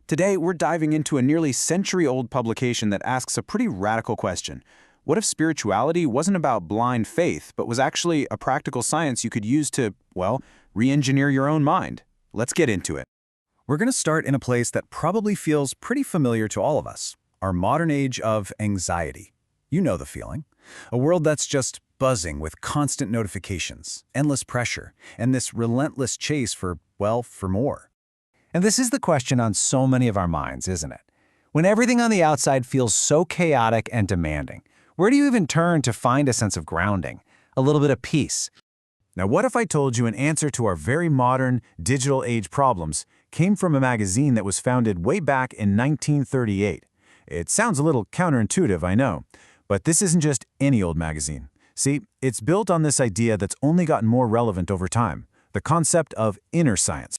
Today, we're diving into a nearly century-old publication that asks a pretty radical question. What if spirituality wasn't about blind faith, but was actually a practical science you could use to, well, re-engineer your own mind? Let's get into it. We're going to start in a place that probably feels pretty familiar to all of us, our modern age of anxiety. You know the feeling. A world that's just buzzing with constant notifications, endless pressure, and this relentless chase for, well, for more. And this is the question on so many of our minds, isn't it? When everything on the outside feels so chaotic and demanding, where do you even turn to find a sense of grounding, a little bit of peace? Now, what if I told you an answer to our very modern, digital age problems came from a magazine that was founded way back in 1938? It sounds a little counterintuitive, I know, but this isn't just any old magazine. See, it's built on this idea that's only gotten more relevant over time, the concept of inner science.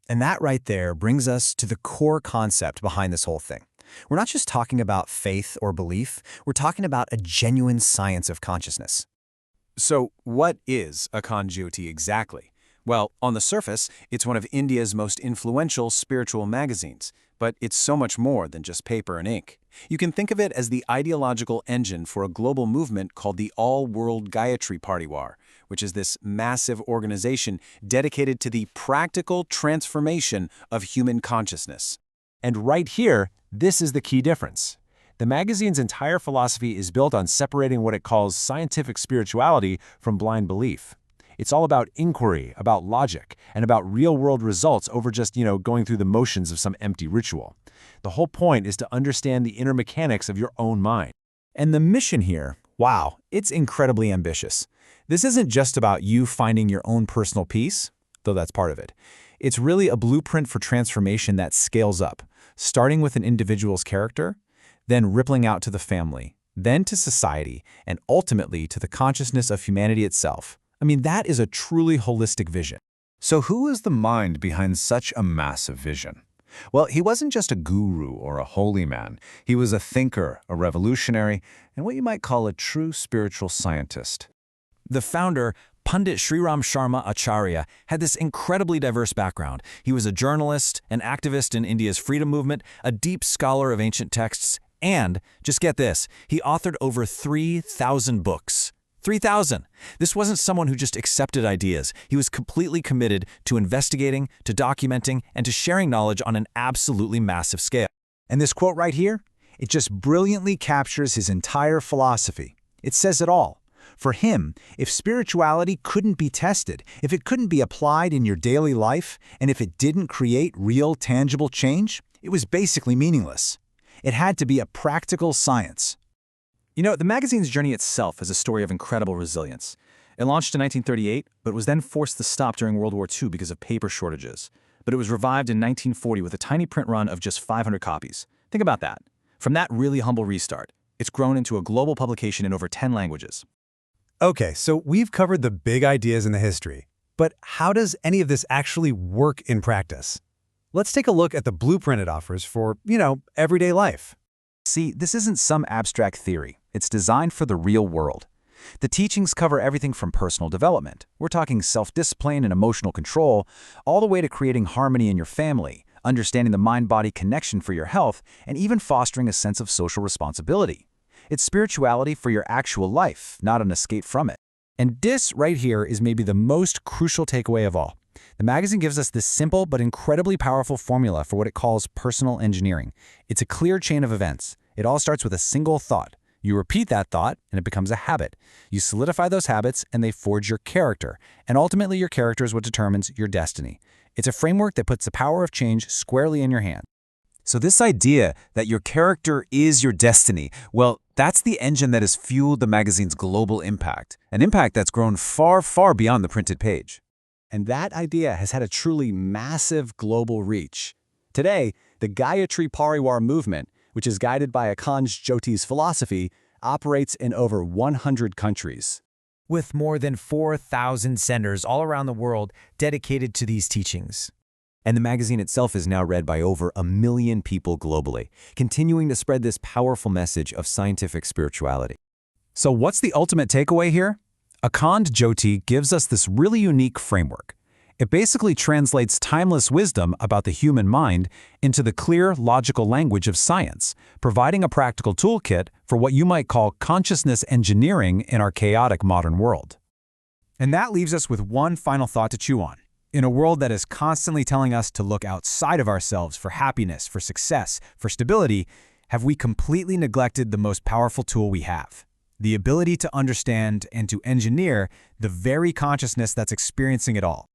And that right there brings us to the core concept behind this whole thing. We're not just talking about faith or belief, we're talking about a genuine science of consciousness. So, what is Akhand Jyoti exactly? Well, on the surface, it's one of India's most influential spiritual magazines, but it's so much more than just paper and ink. You can think of it as the ideological engine for a global movement called the All World Gayatri Pariwar, which is this massive organization dedicated to the practical transformation of human consciousness. And right here, this is the key difference. The magazine's entire philosophy is built on separating what it calls scientific spirituality from blind belief. It's all about inquiry, about logic, and about real-world results over just, going through the motions of some empty ritual. The whole point is to understand the inner mechanics of your own mind. And the mission here, wow, it's incredibly ambitious. This isn't just about you finding your own personal peace, though that's part of it. It's really a blueprint for transformation that scales up, starting with an individual's character, then rippling out to the family, then to society, and ultimately to the consciousness of humanity itself. I mean, that is a truly holistic vision. So who is the mind behind such a massive vision? Well, he wasn't just a guru or a holy man. He was a thinker, a revolutionary, and what you might call a true spiritual scientist. The founder, Pandit Shriram Sharma Acharya, had this incredibly diverse background. He was a journalist, an activist in India's freedom movement, a deep scholar of ancient texts, and, just get this, he authored over 3,000 books. 3,000! This wasn't someone who just accepted ideas. He was completely committed to investigating, to documenting, and to sharing knowledge on an absolutely massive scale. And this quote right here, it just brilliantly captures his entire philosophy. It says it all. For him, if spirituality couldn't be tested, if it couldn't be applied in your daily life, and if it didn't create real, tangible change, it was basically meaningless. It had to be a practical science. The magazine's journey itself is a story of incredible resilience. It launched in 1938, but was then forced to stop during World War II because of paper shortages. But it was revived in 1940 with a tiny print run of just 500 copies. Think about that. From that really humble restart, it's grown into a global publication in over 10 languages. Okay, so we've covered the big ideas in the history, but how does any of this actually work in practice? Let's take a look at the blueprint it offers for, everyday life. See, this isn't some abstract theory. It's designed for the real world. The teachings cover everything from personal development. We're talking self-discipline and emotional control, all the way to creating harmony in your family, understanding the mind-body connection for your health, and even fostering a sense of social responsibility. It's spirituality for your actual life, not an escape from it. And this right here is maybe the most crucial takeaway of all. The magazine gives us this simple but incredibly powerful formula for what it calls personal engineering. It's a clear chain of events. It all starts with a single thought. You repeat that thought, and it becomes a habit. You solidify those habits, and they forge your character. And ultimately, your character is what determines your destiny. It's a framework that puts the power of change squarely in your hand. So this idea that your character is your destiny, well, that's the engine that has fueled the magazine's global impact, an impact that's grown far, far beyond the printed page. And that idea has had a truly massive global reach. Today, the Gayatri Pariwar movement, which is guided by Akhand Jyoti's philosophy, operates in over 100 countries. With more than 4,000 centers all around the world dedicated to these teachings. And the magazine itself is now read by over 1 million people globally, continuing to spread this powerful message of scientific spirituality. So what's the ultimate takeaway here? Akhand Jyoti gives us this really unique framework. It basically translates timeless wisdom about the human mind into the clear, logical language of science, providing a practical toolkit for what you might call consciousness engineering in our chaotic modern world. And that leaves us with one final thought to chew on. In a world that is constantly telling us to look outside of ourselves for happiness, for success, for stability, have we completely neglected the most powerful tool we have? The ability to understand and to engineer the very consciousness that's experiencing it all.